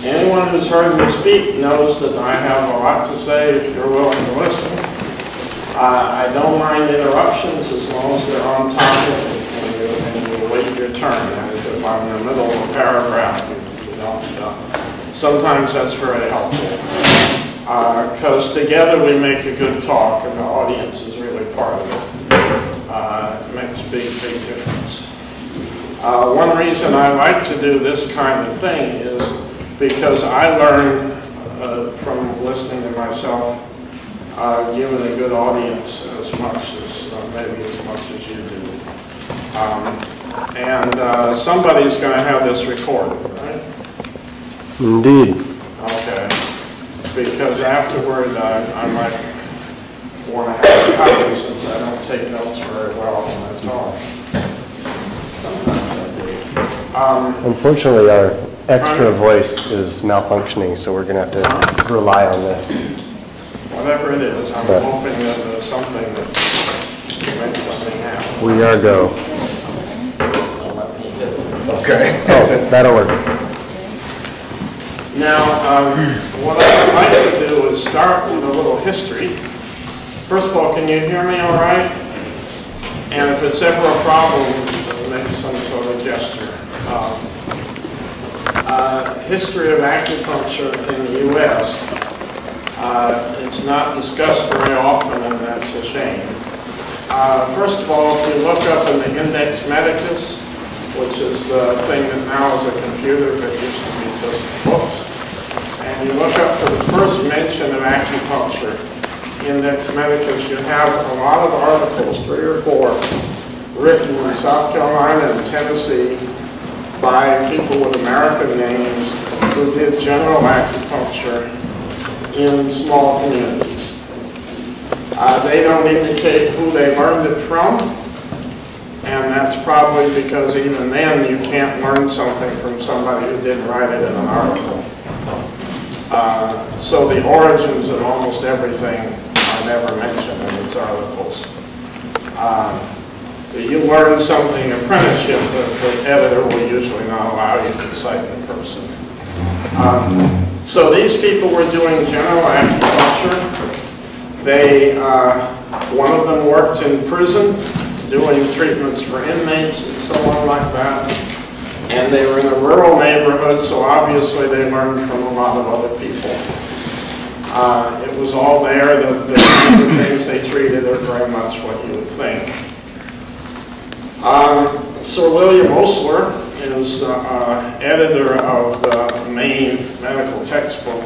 Anyone who's heard me speak knows that I have a lot to say if you're willing to listen. I don't mind interruptions as long as they're on topic and you wait your turn. That is, if I'm in the middle of a paragraph, you don't. Sometimes that's very helpful. Because together we make a good talk and the audience is really part of it. It makes a big difference. One reason I like to do this kind of thing is because I learn from listening to myself, given a good audience as much as, maybe as much as you do. Somebody's going to have this recorded, right? Indeed. Okay. Because afterward, I might want to have a copy since I don't take notes very well when I talk. Sometimes I do. Unfortunately, our extra voice is malfunctioning, so we're going to have to rely on this. Whatever it is, I'm hoping that there's something that makes something happen. We are go. Okay. Oh, that'll work. Now, what I'd like to do is start with a little history. First of all, can you hear me all right? And if it's ever a problem, make some sort of gesture. History of acupuncture in the U.S. It's not discussed very often, and that's a shame. First of all, if you look up in the Index Medicus, which is the thing that now is a computer that used to be just books, and you look up for the first mention of acupuncture, Index Medicus, you have a lot of articles, 3 or 4, written in South Carolina and Tennessee by people with American names who did general acupuncture in small communities. They don't indicate who they learned it from, and that's probably because even then you can't learn something from somebody who didn't write it in an article. So the origins of almost everything are never mentioned in these articles. You learn something apprenticeship, the editor will usually not allow you to cite the person. So these people were doing general acupuncture. One of them worked in prison, doing treatments for inmates and so on like that. And they were in a rural neighborhood, so obviously they learned from a lot of other people. It was all there. The things they treated are very much what you would think. Sir William Osler is the editor of the main medical textbook,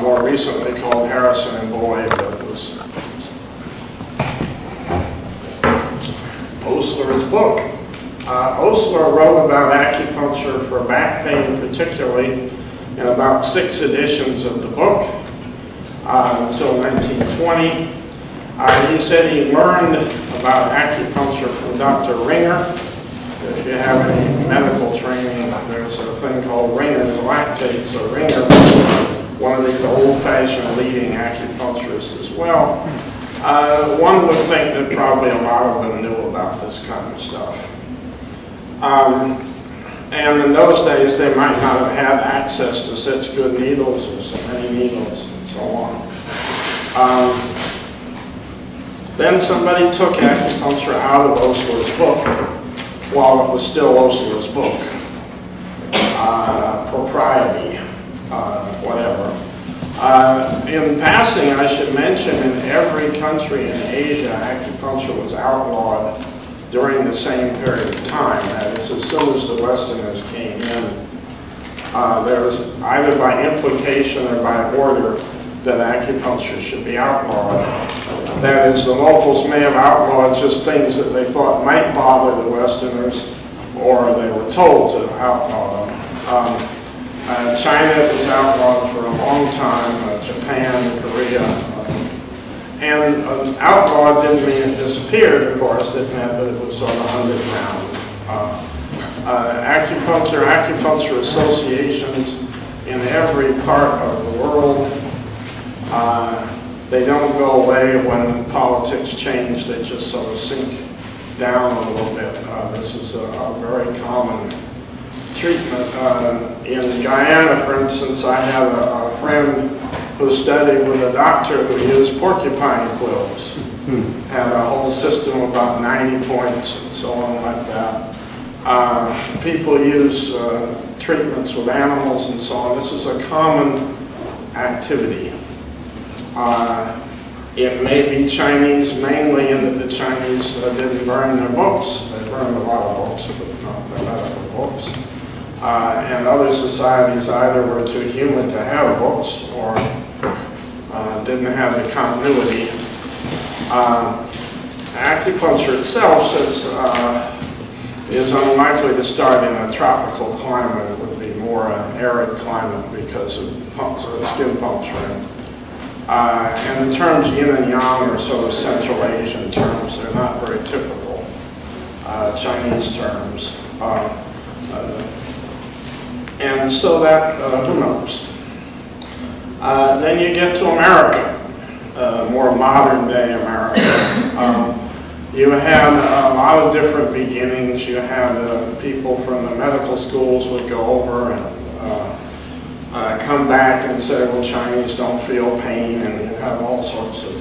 more recently called Harrison and Boyd. That was Osler's book. Osler wrote about acupuncture for back pain particularly in about 6 editions of the book until 1920. He said he learned about acupuncture from Dr. Ringer. If you have any medical training, there's a thing called Ringer's lactate. So Ringer was one of these old-fashioned leading acupuncturists as well. One would think that probably a lot of them knew about this kind of stuff. And in those days, they might not have had access to such good needles or so many needles and so on. Then somebody took acupuncture out of Osler's book while it was still Osler's book. Propriety, whatever. In passing, I should mention in every country in Asia, acupuncture was outlawed during the same period of time. That is, as soon as the Westerners came in, there was either by implication or by order that acupuncture should be outlawed. That is, the locals may have outlawed just things that they thought might bother the Westerners, or they were told to outlaw them. China was outlawed for a long time, Japan, Korea. And outlawed didn't mean it disappeared, of course. It meant that it was sort of underground. Acupuncture associations in every part of the world. They don't go away when politics change. They just sort of sink down a little bit. This is a very common treatment. In Guyana, for instance, I had a friend who studied with a doctor who used porcupine quills. Had a whole system of about 90 points and so on like that. People use treatments with animals and so on. This is a common activity. It may be Chinese mainly in that the Chinese didn't burn their books. They burned a lot of books, but not the medical books. And other societies either were too humid to have books or didn't have the continuity. Acupuncture itself is unlikely to start in a tropical climate. It would be more an arid climate because of skin puncturing. And the terms yin and yang are sort of Central Asian terms. They're not very typical Chinese terms. And so that, who knows? Then you get to America, more modern day America. You had a lot of different beginnings. You had people from the medical schools would go over and come back and say, well, Chinese don't feel pain, and you have all sorts of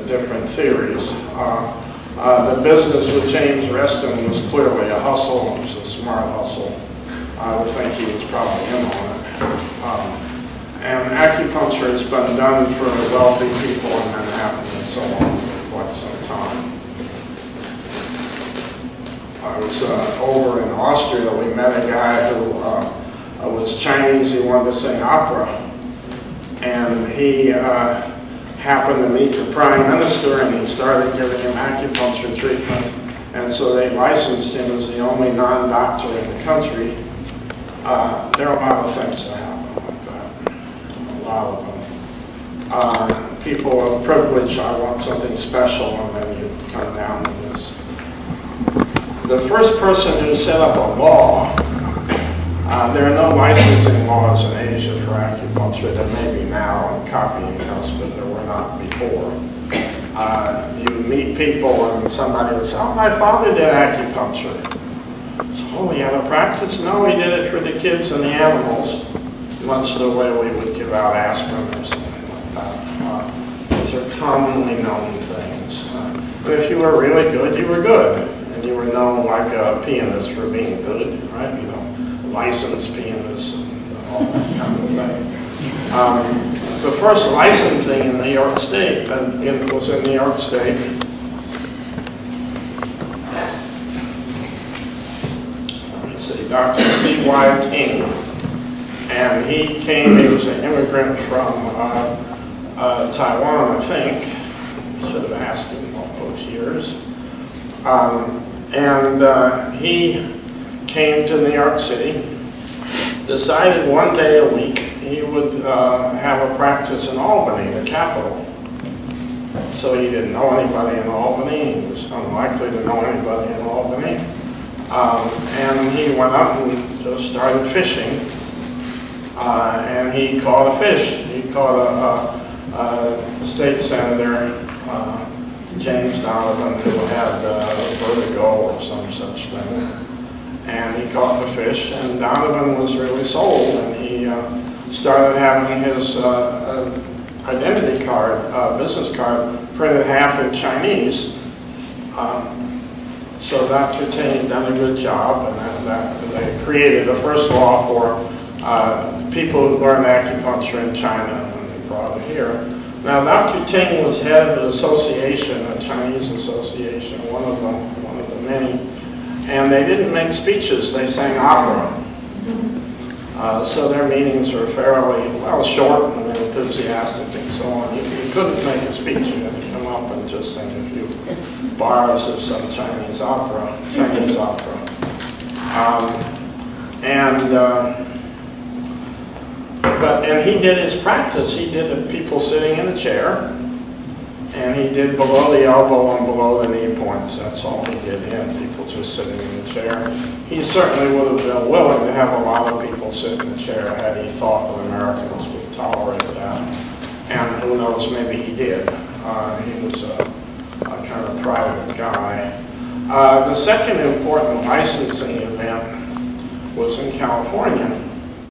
different theories. The business with James Reston was clearly a hustle. It was a smart hustle. I would think he was probably in on it. And acupuncture has been done for wealthy people in Manhattan and so on for quite some time. I was over in Austria. We met a guy who was Chinese. He wanted to sing opera. And he happened to meet the prime minister, and he started giving him acupuncture treatment. And so they licensed him as the only non-doctor in the country. There are a lot of things that happen like that. A lot of them. People of privilege, I want something special, and then you come down to this. The first person who set up a law, there are no licensing laws in Asia for acupuncture. There may be now in copying us, but there were not before. You meet people and somebody would say, oh, my father did acupuncture. So, oh, he had a practice? No, he did it for the kids and the animals, much the way we would give out aspirin or something like that. These are commonly known things. But if you were really good, you were good. And you were known like a pianist for being good, right? You know, licensed pianists and all that kind of thing. The first licensing in New York State was in New York State. Let's see, Dr. C.Y. Ting. And he was an immigrant from Taiwan, I think. Should have asked him all those years. He came to New York City, decided one day a week he would have a practice in Albany, the capital. So he didn't know anybody in Albany. He was unlikely to know anybody in Albany. And he went up and just started fishing. And he caught a fish. He caught a state senator, James Donovan, who had vertigo or some such thing. And he caught the fish, and Donovan was really sold, and he started having his identity card, business card, printed half in Chinese. So Dr. Ting done a good job, and they created the first law for people who learn acupuncture in China, and they brought it here. Now, Dr. Ting was head of an association, a Chinese association, one of the many, and they didn't make speeches, they sang opera. So their meetings were fairly, well, short and enthusiastic and so on. You couldn't make a speech, you had to come up and just sing a few bars of some Chinese opera. And he did his practice. He did people sitting in a chair, and he did below the elbow and below the knee points. That's all he did. He had people just sitting in the chair. He certainly would have been willing to have a lot of people sit in the chair had he thought that Americans would tolerate that. And who knows, maybe he did. He was a kind of private guy. The second important licensing event was in California.